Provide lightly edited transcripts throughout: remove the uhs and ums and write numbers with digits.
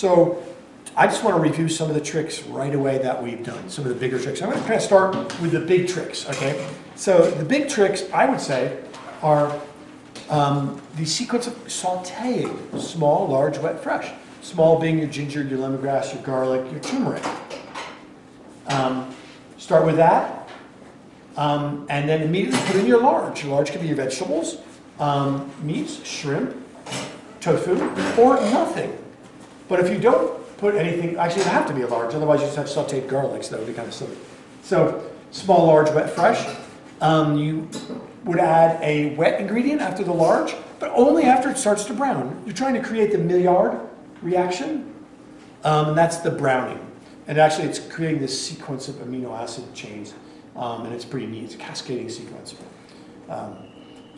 So I just want to review some of the tricks right away that we've done, some of the bigger tricks. I'm going to kind of start with the big tricks, okay? So the big tricks, I would say, are the sequence of sauteing, small, large, wet, fresh. Small being your ginger, your lemongrass, your garlic, your turmeric. Start with that, and then immediately put in your large. Your large can be your vegetables, meats, shrimp, tofu, or nothing. But if you don't put anything, actually it would have to be a large, otherwise you just have sauteed garlic, so that would be kind of silly. So small, large, wet, fresh. You would add a wet ingredient after the large, but only after it starts to brown. You're trying to create the Maillard reaction, and that's the browning. And actually it's creating this sequence of amino acid chains, and it's pretty neat. It's a cascading sequence.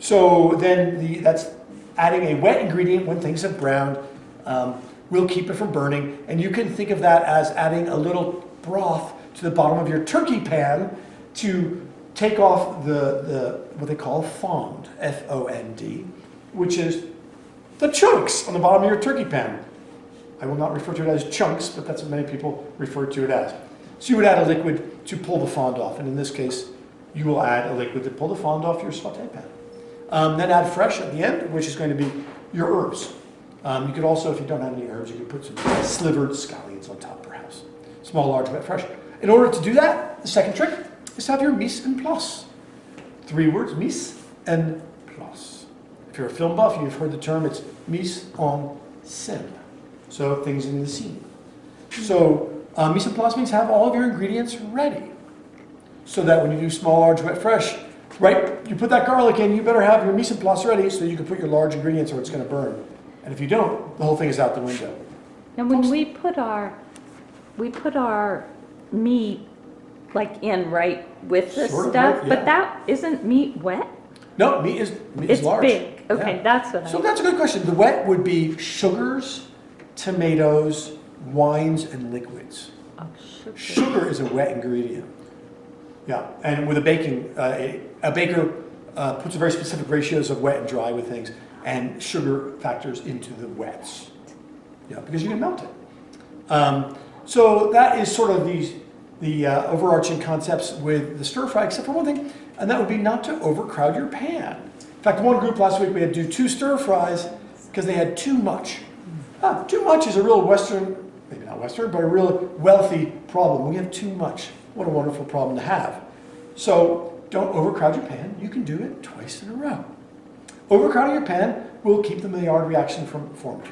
So then that's adding a wet ingredient when things have browned. Will keep it from burning, and you can think of that as adding a little broth to the bottom of your turkey pan to take off the what they call fond, F-O-N-D, which is the chunks on the bottom of your turkey pan. I will not refer to it as chunks, but that's what many people refer to it as. So you would add a liquid to pull the fond off, and in this case, you will add a liquid to pull the fond off your saute pan. Then add fresh at the end, which is going to be your herbs. You could also, if you don't have any herbs, you could put some slivered scallions on top, perhaps. Small, large, wet, fresh. In order to do that, the second trick is to have your mise en place. 3 words, mise en place. If you're a film buff, you've heard the term, it's mise en scène. So things in the scene. So mise en place means have all of your ingredients ready. So that when you do small, large, wet, fresh, right, you put that garlic in, you better have your mise en place ready so you can put your large ingredients or it's going to burn. And if you don't, the whole thing is out the window. And when we put our meat like in right with the Sort of stuff, right, yeah. but that isn't meat wet? No, meat is It's large. big. Okay, Yeah. that's what So that's a good question. The wet would be sugars, tomatoes, wines, and liquids. Oh, sugar. Sugar is a wet ingredient. Yeah, and with a baking, a baker puts very specific ratios of wet and dry with things, and sugar factors into the wets. Yeah, because you can melt it. So that is sort of the overarching concepts with the stir fry, except for one thing, and that would be not to overcrowd your pan. In fact, one group last week we had to do 2 stir fries because they had too much. Too much is a real Western, maybe not Western, but a real wealthy problem. We have too much. What a wonderful problem to have. So don't overcrowd your pan. You can do it twice in a row. Overcrowding your pan will keep the Maillard reaction from forming.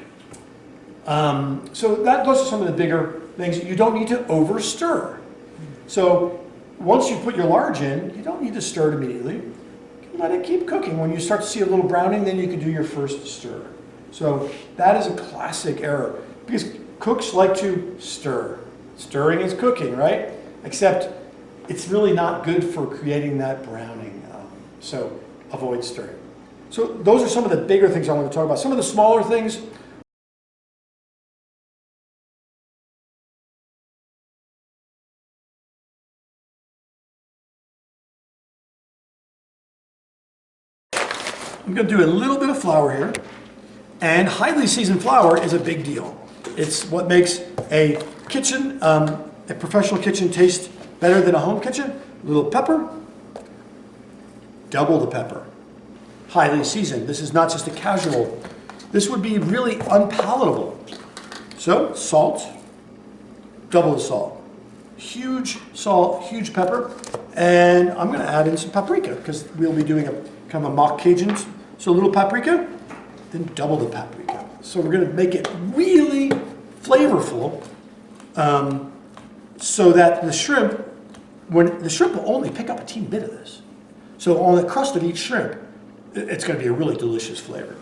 So those are some of the bigger things. You don't need to over stir. So once you put your large in, you don't need to stir it immediately. Let it keep cooking. When you start to see a little browning, then you can do your first stir. So that is a classic error because cooks like to stir. Stirring is cooking, right? Except it's really not good for creating that browning. So avoid stirring. So those are some of the bigger things I want to talk about. Some of the smaller things. I'm going to do a little bit of flour here. And highly seasoned flour is a big deal. It's what makes a kitchen, a professional kitchen taste better than a home kitchen. A little pepper, double the pepper. Highly seasoned. This is not just a casual. This would be really unpalatable. So salt, double the salt. Huge salt, huge pepper. And I'm going to add in some paprika because we'll be doing a kind of a mock Cajun. So a little paprika, then double the paprika. So we're going to make it really flavorful so that the shrimp will only pick up a teeny bit of this. So on the crust of each shrimp, it's going to be a really delicious flavor.